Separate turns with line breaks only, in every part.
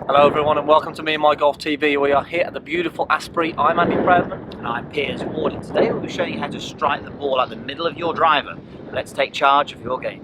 Hello everyone and welcome to Meandmygolf TV. We are here at the beautiful Asprey. I'm Andy Proudman.
And I'm Piers Ward, and today we'll be showing you how to strike the ball at the middle of your driver. Let's take charge of your game.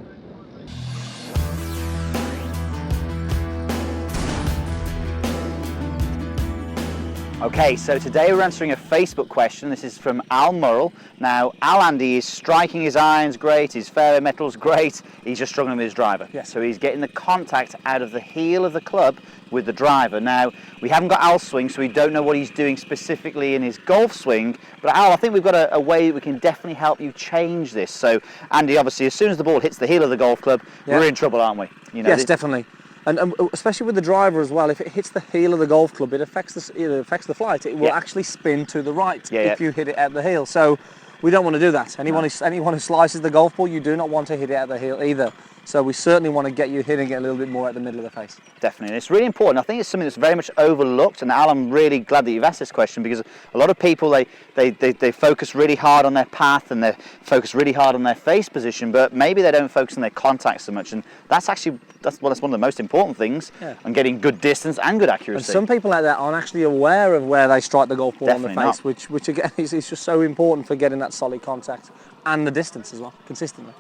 Okay, so today we're answering a Facebook question. This is from Al Murrell. Now, Al Andy is striking his irons great, his fairway metal's great, he's just struggling with his driver.
Yes.
So he's getting the contact out of the heel of the club with the driver. Now, we haven't got Al's swing, so we don't know what he's doing specifically in his golf swing, but Al, I think we've got a way that we can definitely help you change this. So, Andy, obviously, as soon as the ball hits the heel of the golf club, we're in trouble, aren't we? You know,
yes, definitely. And especially with the driver as well, if it hits the heel of the golf club, it affects the flight. It will actually spin to the right if you hit it at the heel. So we don't want to do that. Anyone who slices the golf ball, you do not want to hit it at the heel either. So we certainly want to get you hitting it a little bit more at the middle of the face.
Definitely, it's really important. I think it's something that's very much overlooked. And Al, I'm really glad that you've asked this question, because a lot of people they focus really hard on their path and they focus really hard on their face position, but maybe they don't focus on their contact so much. And that's one of the most important things. On getting good distance and good accuracy.
And some people out there aren't actually aware of where they strike the golf ball on the face, which again is just so important for getting that solid contact and the distance as well, consistently.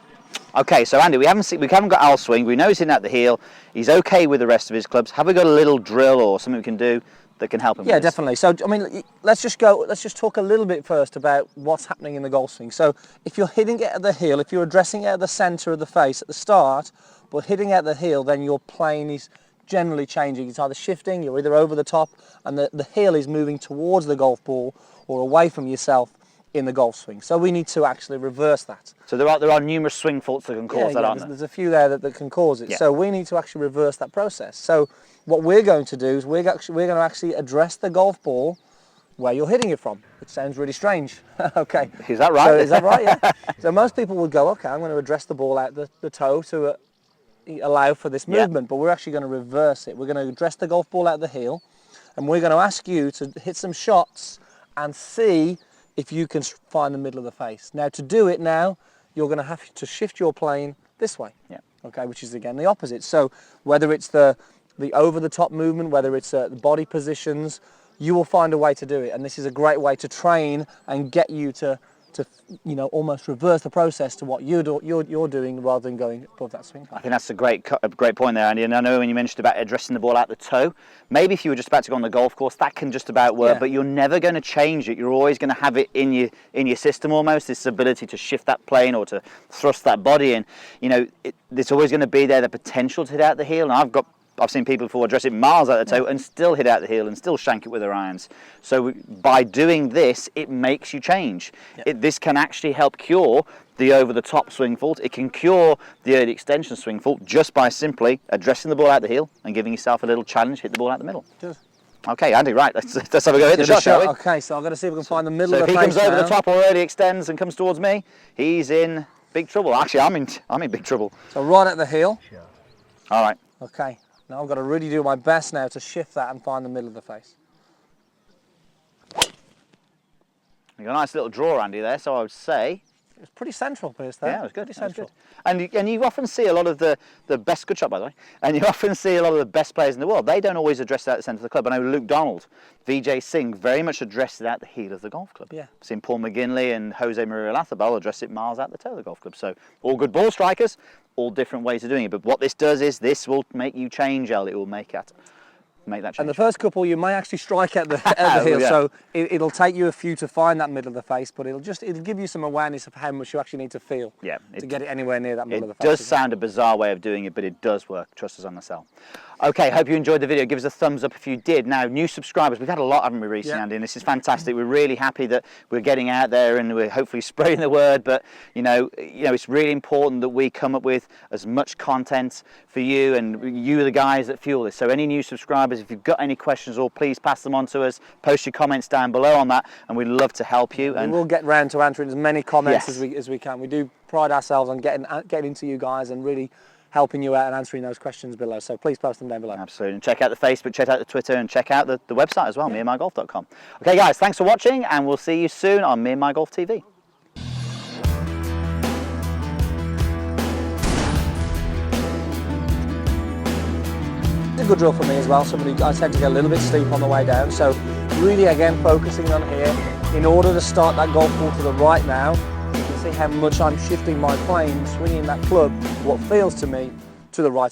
Okay, so Andy, we haven't got Al's swing. We know he's in at the heel. He's okay with the rest of his clubs. Have we got a little drill or something we can do that can help him?
Yeah, definitely. So I mean, let's just talk a little bit first about what's happening in the golf swing. So if you're hitting it at the heel, if you're addressing it at the centre of the face at the start, but hitting it at the heel, then your plane is generally changing. It's either shifting, you're either over the top, and the heel is moving towards the golf ball or away from yourself in the golf swing. So we need to actually reverse that.
So there are numerous swing faults that can cause that, aren't there?
There's a few there that can cause it. So we need to actually reverse that process. So what we're going to do is we're going to actually address the golf ball where you're hitting it from. It sounds really strange. Okay.
Is that right?
So is that right? Yeah. So most people would go, okay, I'm going to address the ball out the toe to allow for this movement, but we're actually going to reverse it. We're going to address the golf ball out the heel, and we're going to ask you to hit some shots and see if you can find the middle of the face. Now, to do it now, you're going to have to shift your plane this way, okay, which is again the opposite. So whether it's the over-the-top movement, whether it's the body positions, you will find a way to do it. And this is a great way to train and get you to almost reverse the process to what you're doing rather than going above that swing.
I think that's a great point there, Andy. And I know when you mentioned about addressing the ball out the toe, maybe if you were just about to go on the golf course, that can just about work, but you're never going to change it. You're always going to have it in your system almost, this ability to shift that plane or to thrust that body in. You know, it's always going to be there, the potential to hit out the heel. And I've seen people before address it miles out the toe and still hit out the heel and still shank it with their irons. So by doing this, it makes you change. This can actually help cure the over-the-top swing fault. It can cure the early extension swing fault just by simply addressing the ball out the heel and giving yourself a little challenge, hit the ball out the middle. Okay, Andy, right, let's have a go hit the shot, shall we?
Okay, so I'm going to see if we can find the middle of the face.
So if he comes over the top or early extends and comes towards me, he's in big trouble. Actually, I'm in big trouble.
So right at the heel.
All right.
Okay. Now I've got to really do my best now to shift that and find the middle of the face.
You got a nice little draw, Andy, there, so I would say...
It was pretty central, Piers, there.
Yeah, it was good.
Pretty central.
And you often see a lot of the best... Good shot, by the way. And you often see a lot of the best players in the world. They don't always address it at the centre of the club. I know Luke Donald, Vijay Singh, very much addressed it at the heel of the golf club.
Yeah.
I've seen Paul McGinley and Jose Maria Lathabal address it miles out the toe of the golf club. So all good ball strikers, all different ways of doing it. But what this does is this will make you change, Al. It will make that change.
And the first couple you may actually strike at the heel, so it'll take you a few to find that middle of the face, but it'll give you some awareness of how much you actually need to feel to get it anywhere near that middle of the face.
It does sound a bizarre way of doing it, but it does work. Trust us on the cell. Okay, hope you enjoyed the video. Give us a thumbs up if you did. Now, new subscribers, we've had a lot, haven't we, recently, Andy? And this is fantastic. We're really happy that we're getting out there and we're hopefully spreading the word. But you know, it's really important that we come up with as much content for you, and you are the guys that fuel this. So any new subscribers, if you've got any questions, or please pass them on to us. Post your comments down below on that, and we'd love to help you. And
we'll get round to answering as many comments as we can. We do pride ourselves on getting to you guys and really helping you out and answering those questions below. So please post them down below.
Absolutely. And check out the Facebook, check out the Twitter, and check out the website as well, meandmygolf.com. Okay, guys, thanks for watching, and we'll see you soon on Meandmygolf TV.
A good drill for me as well. I tend to get a little bit steep on the way down. So really, again, focusing on here. In order to start that golf ball to the right now, you can see how much I'm shifting my plane, swinging that club, what feels to me, to the right of that.